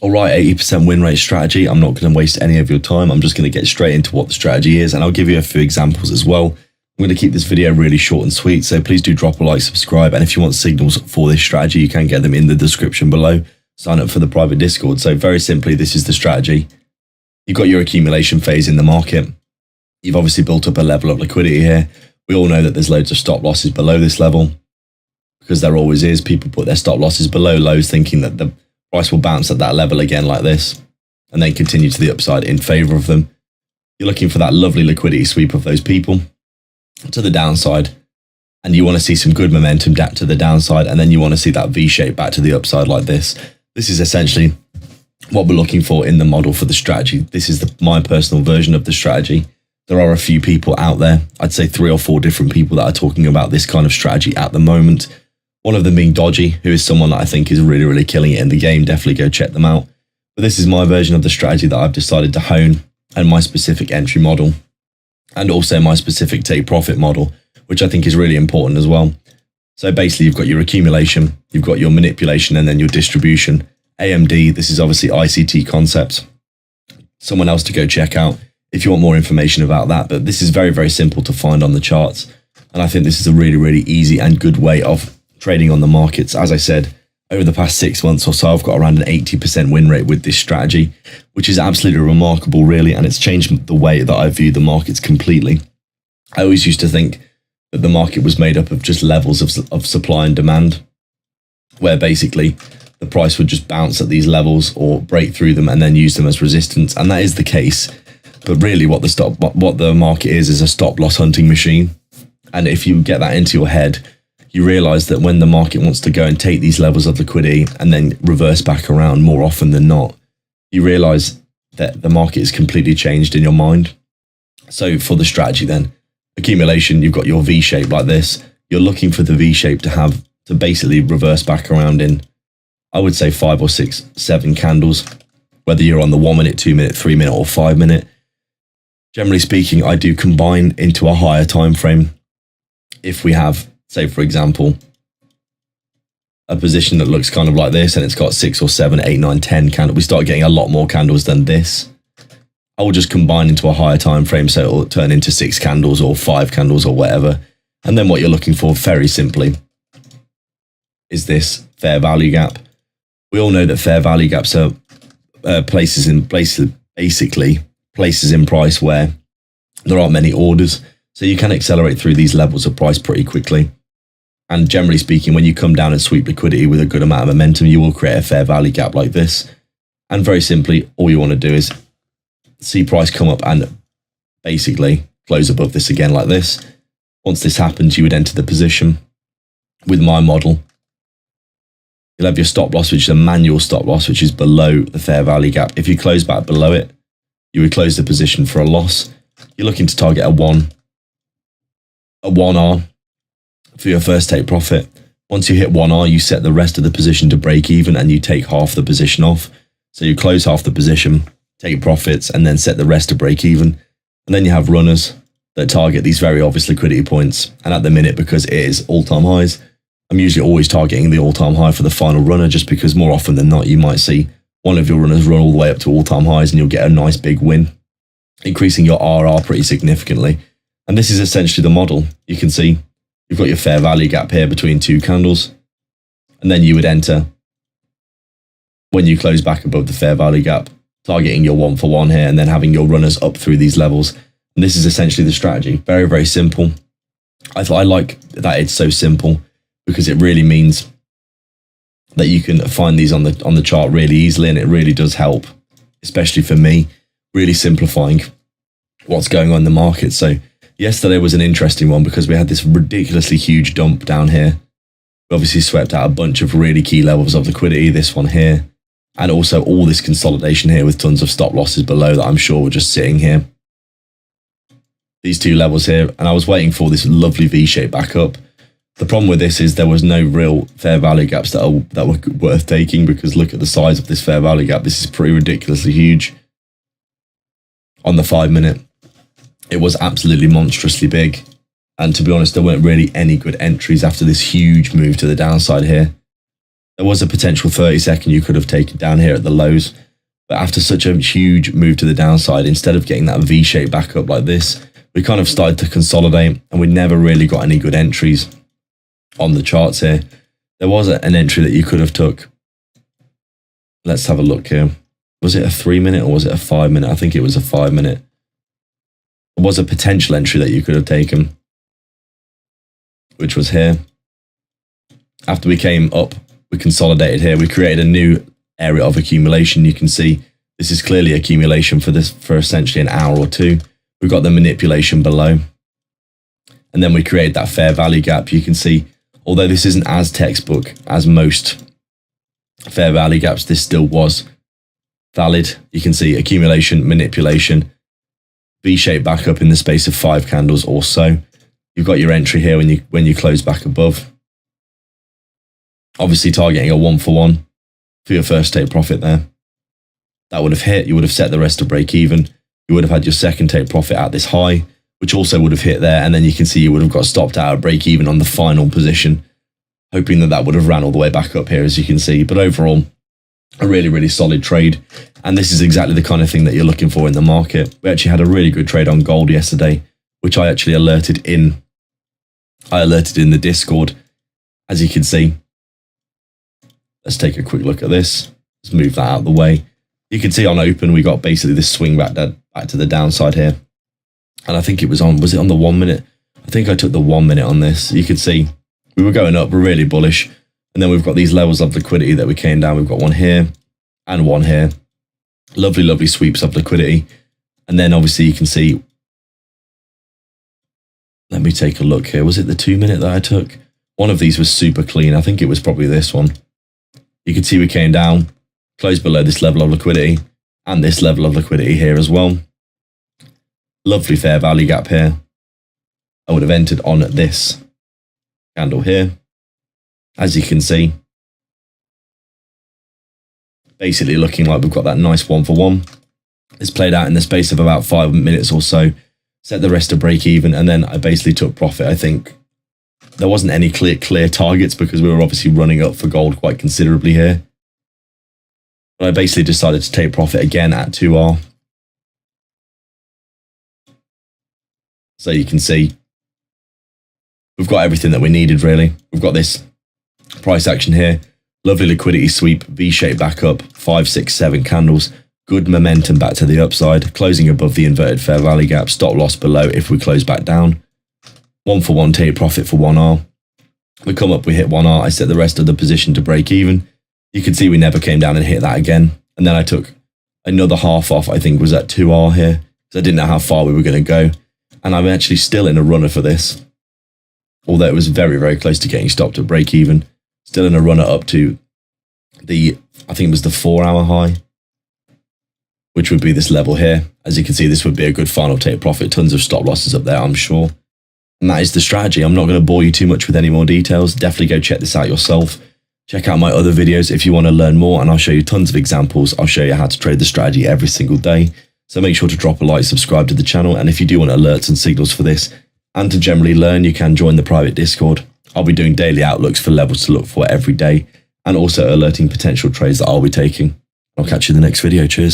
All right, 80% win rate strategy. I'm not going to waste any of your time. I'm just going to get straight into what the strategy is, and I'll give you a few examples as well. I'm going to keep this video really short and sweet, so please do drop a like, subscribe, and if you want signals for this strategy, you can get them in the description below. Sign up for the private Discord. So very simply, this is the strategy. You've got your accumulation phase in the market. You've obviously built up a level of liquidity here. We all know that there's loads of stop losses below this level, because there always is. People put their stop losses below lows thinking that the price will bounce at that level again like this and then continue to the upside in favor of them. You're looking for that lovely liquidity sweep of those people to the downside, and you want to see some good momentum to the downside, and then you want to see that V shape back to the upside like this. This is essentially what we're looking for in the model for the strategy. This is my personal version of the strategy. There are a few people out there, I'd say 3 or 4 different people that are talking about this kind of strategy at the moment. One of them being Dodgy, who is someone that I think is really, really killing it in the game. Definitely go check them out. But this is my version of the strategy that I've decided to hone, and my specific entry model, and also my specific take profit model, which I think is really important as well. So basically, you've got your accumulation, you've got your manipulation, and then your distribution. AMD, this is obviously ICT Concepts. Someone else to go check out if you want more information about that. But this is very, very simple to find on the charts. And I think this is a really, really easy and good way of trading on the markets. As I said, over the past 6 months or so, I've got around an 80% win rate with this strategy, which is absolutely remarkable, really. And it's changed the way that I view the markets completely. I always used to think that the market was made up of just levels of supply and demand, where basically the price would just bounce at these levels or break through them and then use them as resistance. And that is the case. But really what the market is a stop loss hunting machine. And if you get that into your head, you realize that when the market wants to go and take these levels of liquidity and then reverse back around more often than not, you realize that the market is completely changed in your mind. So for the strategy then, accumulation, you've got your V shape like this. You're looking for the V shape to basically reverse back around in, I would say 5 or 6, 7 candles, whether you're on the 1 minute, 2 minute, 3 minute, or 5 minute. Generally speaking, I do combine into a higher time frame. If we have, say for example, a position that looks kind of like this and it's got 6 or 7, 8, 9, 10 candles, we start getting a lot more candles than this. I will just combine into a higher time frame, so it will turn into 6 candles or 5 candles or whatever. And then what you're looking for, very simply, is this fair value gap. We all know that fair value gaps are places in price where there aren't many orders. So you can accelerate through these levels of price pretty quickly. And generally speaking, when you come down and sweep liquidity with a good amount of momentum, you will create a fair value gap like this. And very simply, all you want to do is see price come up and basically close above this again like this. Once this happens, you would enter the position. With my model, you'll have your stop loss, which is a manual stop loss, which is below the fair value gap. If you close back below it, you would close the position for a loss. You're looking to target a 1R for your first take profit. Once you hit 1R, you set the rest of the position to break even and you take half the position off. So you close half the position, take profits, and then set the rest to break even. And then you have runners that target these very obvious liquidity points. And at the minute, because it is all-time highs, I'm usually always targeting the all-time high for the final runner, just because more often than not, you might see one of your runners run all the way up to all-time highs and you'll get a nice big win, increasing your RR pretty significantly. And this is essentially the model. You can see you've got your fair value gap here between 2 candles. And then you would enter, when you close back above the fair value gap, targeting your 1 for 1 here and then having your runners up through these levels. And this is essentially the strategy. Very, very simple. I like that it's so simple, because it really means that you can find these on the chart really easily, and it really does help, especially for me, really simplifying what's going on in the market. So yesterday was an interesting one because we had this ridiculously huge dump down here. We obviously swept out a bunch of really key levels of liquidity, this one here, and also all this consolidation here with tons of stop losses below that I'm sure were just sitting here. These 2 levels here, and I was waiting for this lovely V shape back up. The problem with this is there was no real fair value gaps that were worth taking, because look at the size of this fair value gap. This is pretty ridiculously huge. On the 5 minute, it was absolutely monstrously big. And to be honest, there weren't really any good entries after this huge move to the downside here. There was a potential 30-second you could have taken down here at the lows. But after such a huge move to the downside, instead of getting that V shape back up like this, we kind of started to consolidate, and we never really got any good entries on the charts here. There was an entry that you could have took. Let's have a look here. Was it a 3-minute or was it a 5-minute? I think it was a 5-minute. There was a potential entry that you could have taken, which was here. After we came up, we consolidated here. We created a new area of accumulation. You can see this is clearly accumulation for essentially an hour or two. We've got the manipulation below. And then we created that fair value gap. You can see, although this isn't as textbook as most fair value gaps, this still was valid. You can see accumulation, manipulation, V-shape back up in the space of 5 candles or so. You've got your entry here when you close back above. Obviously targeting a 1-for-1 for your first take profit there. That would have hit. You would have set the rest to break even. You would have had your second take profit at this high, which also would have hit there. And then you can see you would have got stopped out at break even on the final position, hoping that would have ran all the way back up here, as you can see. But overall, a really, really solid trade. And this is exactly the kind of thing that you're looking for in the market. We actually had a really good trade on gold yesterday, which I actually alerted in the Discord, as you can see. Let's take a quick look at this. Let's move that out of the way. You can see on open, we got basically this swing back to the downside here. And I think it was it on the 1 minute? I think I took the 1 minute on this. You can see we were going up, we're really bullish. And then we've got these levels of liquidity that we came down. We've got one here and one here. Lovely, lovely sweeps of liquidity. And then obviously you can see, let me take a look here. Was it the 2 minute that I took? One of these was super clean. I think it was probably this one. You can see we came down, closed below this level of liquidity and this level of liquidity here as well. Lovely fair value gap here. I would have entered on this candle here. As you can see, basically looking like we've got that nice 1-for-1. It's played out in the space of about 5 minutes or so, set the rest to break even, and then I basically took profit. I think there wasn't any clear targets because we were obviously running up for gold quite considerably here. But I basically decided to take profit again at 2R. So you can see we've got everything that we needed really. We've got this price action here, lovely liquidity sweep, V-shape back up, 5, 6, 7 candles, good momentum back to the upside, closing above the inverted fair value gap, stop loss below if we close back down. 1-for-1 take profit for 1R. We come up, we hit 1R, I set the rest of the position to break even. You can see we never came down and hit that again. And then I took another half off, I think was at 2R here, because I didn't know how far we were going to go. And I'm actually still in a runner for this. Although it was very, very close to getting stopped at break even. Still in a runner up to the, I think it was the 4-hour high, which would be this level here. As you can see, this would be a good final take profit. Tons of stop losses up there, I'm sure. And that is the strategy. I'm not going to bore you too much with any more details. Definitely go check this out yourself. Check out my other videos if you want to learn more, and I'll show you tons of examples. I'll show you how to trade the strategy every single day. So make sure to drop a like, subscribe to the channel, and if you do want alerts and signals for this, and to generally learn, you can join the private Discord. I'll be doing daily outlooks for levels to look for every day, and also alerting potential trades that I'll be taking. I'll catch you in the next video. Cheers.